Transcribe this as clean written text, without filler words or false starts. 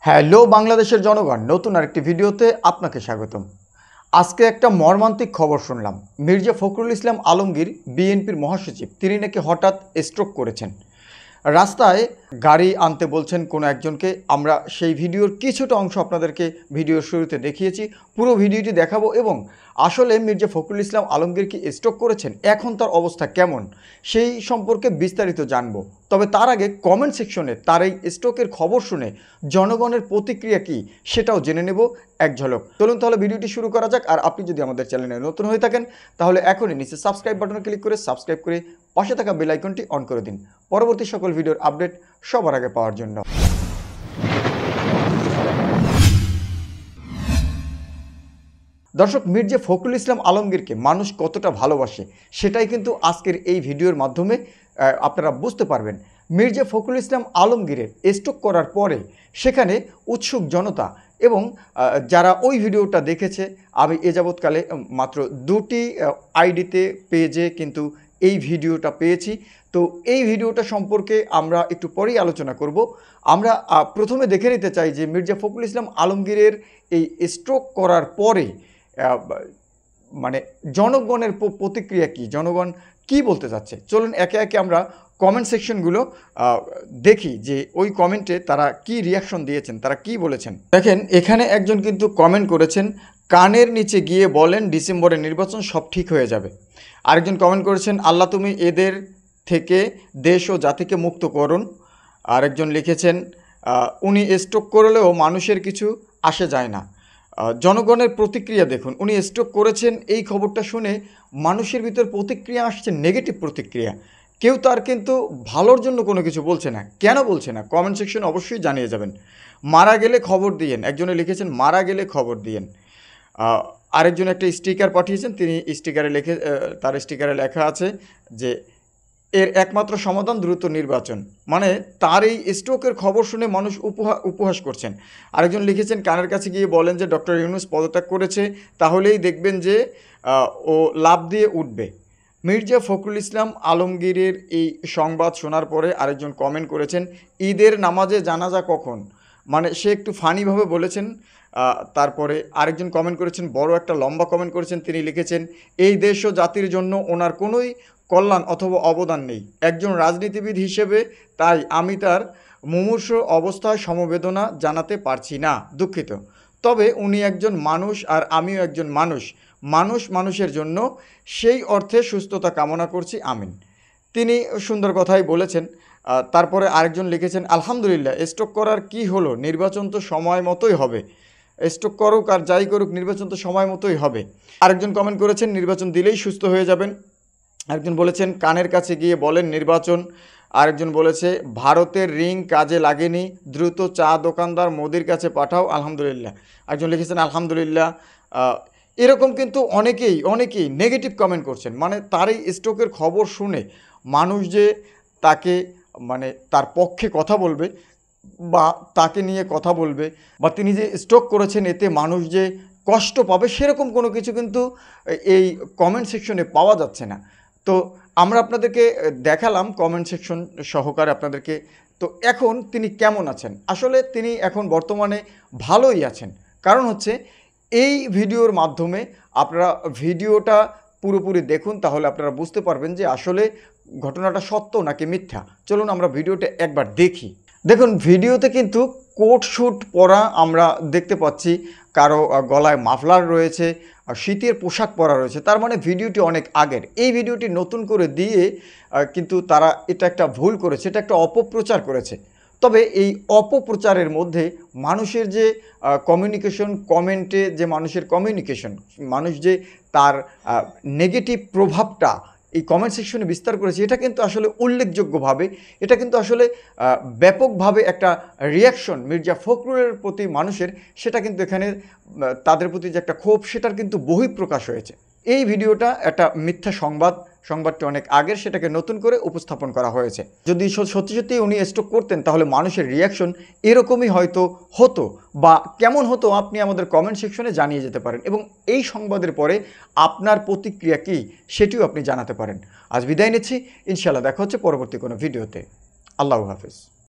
Hello বাংলাদেশের জনগণ, নতুন আরেকটি ভিডিওতে আপনাকে স্বাগতম। আজকে একটা মর্মান্তিক খবর শুনলাম। মির্জা ফখরুল ইসলাম আলমগীর, বিএনপির মহাসচিব, তিনি নাকি হঠাৎ স্ট্রোক করেছেন। রাস্তায় গাড়ি আনতে বলছেন কোনো একজনকে। আমরা সেই ভিডিওর কিছুটা অংশ আপনাদেরকে ভিডিওর শুরুতে দেখিয়েছি, পুরো ভিডিওটি দেখাবো এবং আসলে মির্জা ফখরুল ইসলাম আলমগীর কি স্ট্রোক করেছেন, এখন তার অবস্থা কেমন, সেই সম্পর্কে বিস্তারিত জানবো। তবে তার আগে কমেন্ট সেকশনে তার এই স্ট্রোকের খবর শুনে জনগণের প্রতিক্রিয়া কী সেটাও জেনে নেব এক ঝলক। চলুন তাহলে ভিডিওটি শুরু করা যাক। আর আপনি যদি আমাদের চ্যানেলে নতুন হয়ে থাকেন তাহলে এখনই নিচে সাবস্ক্রাইব বাটনে ক্লিক করে সাবস্ক্রাইব করে পাশে থাকা বেল আইকনটি অন করে দিন পরবর্তী সকল ভিডিওর আপডেট সবার আগে পাওয়ার জন্য। দর্শক, মির্জা ফখরুল ইসলাম আলমগীরকে মানুষ কতটা ভালোবাসে সেটাই কিন্তু আজকের এই ভিডিওর মাধ্যমে আপনারা বুঝতে পারবেন। মির্জা ফখরুল ইসলাম আলমগীরের স্ট্রোক করার পরে সেখানে উৎসুক জনতা এবং যারা ওই ভিডিওটা দেখেছে, আমি এ যাবৎকালে মাত্র 2টি আইডিতে পেজে কিন্তু এই ভিডিওটা পেয়েছি। তো এই ভিডিওটা সম্পর্কে আমরা একটু পরেই আলোচনা করব। আমরা প্রথমে দেখে নিতে চাই যে মির্জা ফখরুল ইসলাম আলমগীরের এই স্ট্রোক করার পরে মানে জনগণের প্রতিক্রিয়া কী, জনগণ কি বলতে চাচ্ছে। চলুন একে একে আমরা কমেন্ট সেকশনগুলো দেখি যে ওই কমেন্টে তারা কি রিয়াকশন দিয়েছেন, তারা কি বলেছেন। দেখেন, এখানে একজন কিন্তু কমেন্ট করেছেন, কানের নিচে গিয়ে বলেন ডিসেম্বরের নির্বাচন সব ঠিক হয়ে যাবে। আরেকজন কমেন্ট করেছেন, আল্লাহ তুমি এদের থেকে দেশ ও জাতিকে মুক্ত করুন। আরেকজন লিখেছেন, উনি স্ট্রোক করলেও মানুষের কিছু আসে যায় না। জনগণের প্রতিক্রিয়া দেখুন, উনি স্ট্রোক করেছেন এই খবরটা শুনে মানুষের ভিতর প্রতিক্রিয়া আসছে নেগেটিভ প্রতিক্রিয়া। কেউ তার কিন্তু ভালোর জন্য কোনো কিছু বলছে না। কেন বলছে না কমেন্ট সেকশনে অবশ্যই জানিয়ে যাবেন। মারা গেলে খবর দিয়েন, একজনে লিখেছেন মারা গেলে খবর দিয়েন। আরেকজন একটা স্টিকার পাঠিয়েছেন, তিনি স্টিকারে তার স্টিকারে লেখা আছে যে এর একমাত্র সমাধান দ্রুত নির্বাচন। মানে তার এই স্ট্রোকের খবর শুনে মানুষ উপহাস করছেন। আরেকজন লিখেছেন, কানের কাছে গিয়ে বলেন যে ডক্টর ইউনূস পদত্যাগ করেছে, তাহলেই দেখবেন যে ও লাভ দিয়ে উঠবে। মির্জা ফখরুল ইসলাম আলমগীরের এই সংবাদ শোনার পরে আরেকজন কমেন্ট করেছেন, ঈদের নামাজে জানাজা কখন, মানে সে একটু ফানিভাবে বলেছেন। তারপরে আরেকজন কমেন্ট করেছেন, বড় একটা লম্বা কমেন্ট করেছেন, তিনি লিখেছেন, এই দেশ ও জাতির জন্য ওনার কোনোই কল্যাণ অথবা অবদান নেই একজন রাজনীতিবিদ হিসেবে, তাই আমি তার মুমূর্ষু অবস্থায় সমবেদনা জানাতে পারছি না, দুঃখিত। তবে উনি একজন মানুষ আর আমিও একজন মানুষ, মানুষের জন্য, সেই অর্থে সুস্থতা কামনা করছি, আমিন। তিনি সুন্দর কথাই বলেছেন। তারপরে আরেকজন লিখেছেন, আলহামদুলিল্লাহ, স্ট্রোক করার কি হলো, নির্বাচন তো সময় মতোই হবে, স্ট্রোক করুক আর যাই করুক নির্বাচন তো সময় মতোই হবে। আরেকজন কমেন্ট করেছেন, নির্বাচন দিলেই সুস্থ হয়ে যাবেন। আরেকজন বলেছেন, কানের কাছে গিয়ে বলেন নির্বাচন। আরেকজন বলেছে, ভারতের রিং কাজে লাগেনি, দ্রুত চা দোকানদার মোদির কাছে পাঠাও, আলহামদুলিল্লাহ। একজন লিখেছেন আলহামদুলিল্লাহ। এরকম কিন্তু অনেকেই নেগেটিভ কমেন্ট করছেন। মানে তার এই স্ট্রোকের খবর শুনে মানুষ যে তাকে মানে তার পক্ষে কথা বলবে বা তাকে নিয়ে কথা বলবে বা তিনি যে স্ট্রোক করেছেন এতে মানুষ যে কষ্ট পাবে, সেরকম কোনো কিছু কিন্তু এই কমেন্ট সেকশনে পাওয়া যাচ্ছে না। তো আমরা আপনাদেরকে দেখালাম কমেন্ট সেকশন সহকারে আপনাদেরকে। তো এখন তিনি কেমন আছেন, আসলে তিনি এখন বর্তমানে ভালোই আছেন। কারণ হচ্ছে এই ভিডিওর মাধ্যমে আপনারা ভিডিওটা পুরোপুরি দেখুন, তাহলে আপনারা বুঝতে পারবেন যে আসলে ঘটনাটা সত্য নাকি মিথ্যা। চলুন আমরা ভিডিওটা একবার দেখি। দেখুন, ভিডিওতে কিন্তু কোট স্যুট পরা আমরা দেখতে পাচ্ছি, কারো গলায় মাফলার রয়েছে, শীতের পোশাক পরা রয়েছে। তার মানে ভিডিওটি অনেক আগের। এই ভিডিওটি নতুন করে দিয়ে কিন্তু তারা এটা একটা ভুল করেছে, এটা একটা অপপ্রচার করেছে। তবে এই অপপ্রচারের মধ্যে মানুষের যে কমিউনিকেশন, কমেন্টে যে মানুষের কমিউনিকেশন, মানুষ যে তার নেগেটিভ প্রভাবটা এই কমেন্ট সেকশনে বিস্তার করেছে, এটা কিন্তু আসলে উল্লেখযোগ্যভাবে, এটা কিন্তু আসলে ব্যাপকভাবে একটা রিয়াকশন মির্জা ফখরুলের প্রতি মানুষের, সেটা কিন্তু এখানে তাদের প্রতি যে একটা ক্ষোভ, সেটার কিন্তু বহিঃপ্রকাশ হয়েছে। এই ভিডিওটা একটা মিথ্যা সংবাদটি অনেক আগের, সেটাকে নতুন করে উপস্থাপন করা হয়েছে। যদি সত্যি উনি স্ট্রোক করতেন তাহলে মানুষের রিয়াকশন এরকমই হয়তো হতো, বা কেমন হতো আপনি আমাদের কমেন্ট সেকশনে জানিয়ে যেতে পারেন এবং এই সংবাদের পরে আপনার প্রতিক্রিয়া কী সেটিও আপনি জানাতে পারেন। আজ বিদায় নিচ্ছি, ইনশাআল্লাহ দেখা হচ্ছে পরবর্তী কোনো ভিডিওতে। আল্লাহ হাফেজ।